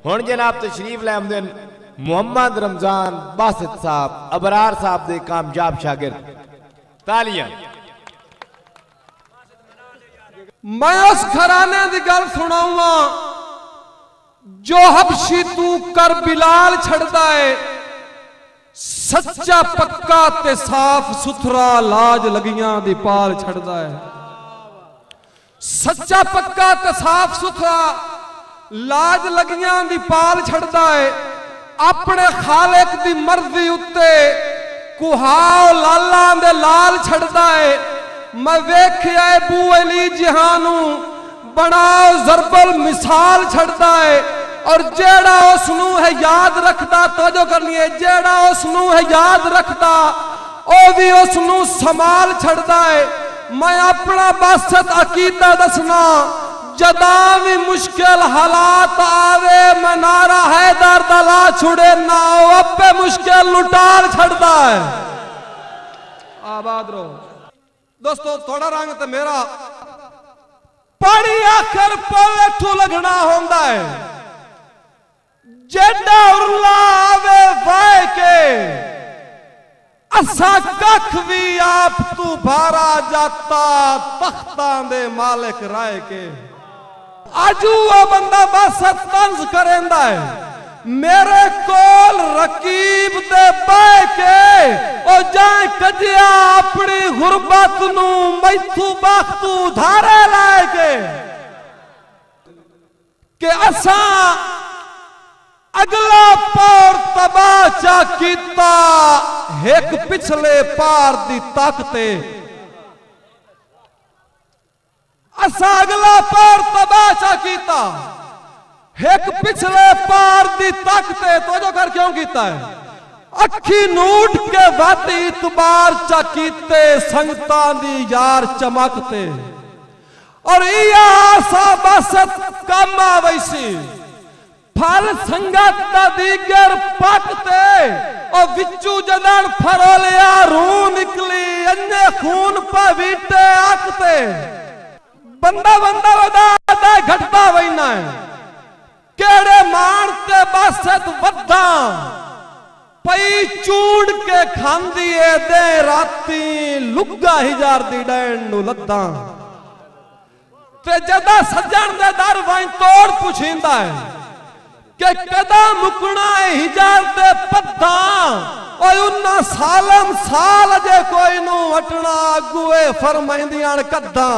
हुण जनाब तशरीफ ले आमदे मोहम्मद रमजान बासित साहब अबरार साहब दे कामयाब शागिर्द। तालियां। मैं उस घराने की गल सुनाऊंगा जो हबशी तू कर बिलाल छड़दा है, सच्चा पक्का ते साफ सुथरा लाज लगियां दी पाल छड़दा है। सच्चा पक्का ते साफ सुथरा लाज लगियां दी पाल छड़दा है। अपने खालिक दी मर्जी उत्ते कुहाओ लाला दे लाल छड़दा है। मैं वेख्या बू अली जहानू बनाओ जरबल मिसाल छड़दा है। और जेड़ा उसनू है याद रखदा, तो जो करनी है, जेड़ा उसनू है याद रखदा ओ भी उसनू संभाल छड़दा है। मैं अपना बासत अकीदा दसना, जदा भी मुश्किल हालात आवे मैं नारा हैदर दला छुड़े ना अपे मुश्किल लुटार छड़दा है। आबाद रहो दोस्तों। थोड़ा रंग तो मेरा पानी आखिर पलठू लगना होंदा है। जेड़ा उरला आवे वाए के असा कख भी आप तू भारा जाता तख्तां दे मालिक राय के। आजू वो बंदा बस तंज करेंदा है। मेरे कोल रकीब दे बह के ओ जाए कजिया अपनी गुरबत नू मैथू बख्तू धारे लाए के असा अगला पौर तबाचा कीता एक पिछले पार दी ताकते। असा अगला पौर तबाचा कीता एक पिछले पार दी ताकते। तो जो कर क्यों कीता है? अखी नूट के वत इतबार चा कीते संगतां दी यार चमकते। और इया आसा बसत कम आवैसी फल संगत दा दीगर पकते। और विचू जदन फरोलिया रू निकली अन्ने खून पवीटे आकते। बंदा बंदा वदा घटता वैना है। केड़े मारते बसत वदा पई चूड़ के खांदी ए दे राती लुगा हिजार दी डैन नु लद्दा। ते जदा सज्जन दे दर वाई तोड़ पुछींदा है कि कदा मुकना हिजार दे पद्दा। और उन्ना सालम साल जे कोई नु वटना अगुए फरमाइंदियां कद्दा।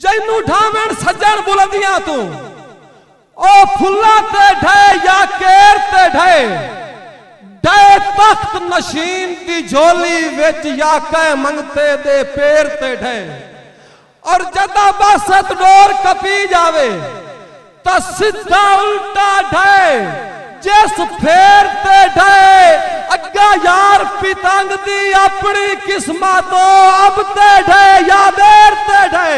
जैनू ठावें सज्जन बुलंदियां तू ओ फुल्ला ते ढे या केर ते ढे ढे तख्त नशीन दी झोली विच या कह मंगते दे पैर ते ढे। और जदा बसत डोर कपी जावे तो सीधा उल्टा ढे जिस फेर ते ढे अग्गा यार पितंग दी अपनी किस्मत अब ते ढे या देर ते ढे।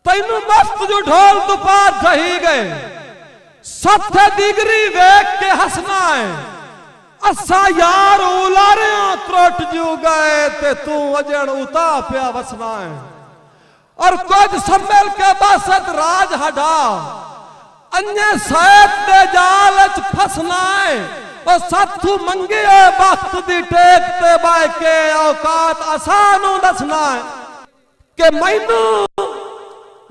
तैनू मस्त जो ढोल दुपार रही गए सथ दिगरी वेख के हंसना है। असा यार उलारे त्रुट जू गए ते तू अजन उता पिया वसना है। और कुछ सम्मेल के बसत राज हटा अन्य सैत दे जाल च फसना है। और साथू मंगे वक्त दी टेक ते बाय के औकात आसानू दसना है कि मैनू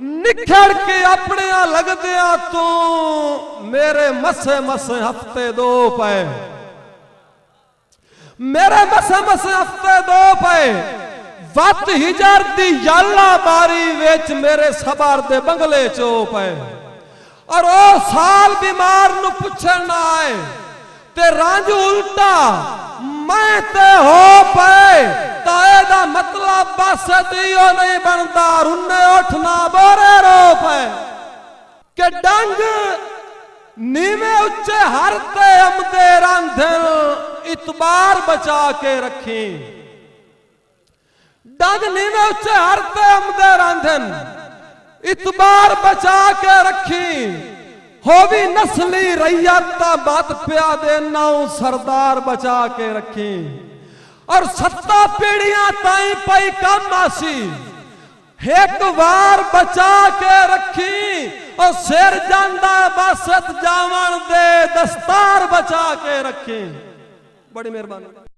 निखड़ के अपने लगदिया तू मेरे मसे मसे हफ्ते दो पे। मेरे मसे मसे हफ्ते दो पे वत हिजर दी याला बारी वेच मेरे सबार दे बंगले चो पे। और ओ साल बीमार नु पुछण ना आए ते रांझ उल्टा मैं ते हो पे। ताए दा मतलब बस दियो नहीं बनता रुन्ने उठना बोरे रो पे। के डंग नीवे उच्चे हर ते अमदे रांधन इतबार बचा के रखी। डंग नीवे उच्चे हर ते अमदे रांधन इतबार बचा के रखी। हो भी नस्ली रैयत बात प्या दे नाउ सरदार बचा के रखी। और 7 पीढ़ियां ताई पई कम आसी एक बार बचा के रखी और सिर जांदा बासत जावन दे दस्तार बचा के रखी। बड़ी मेहरबानी।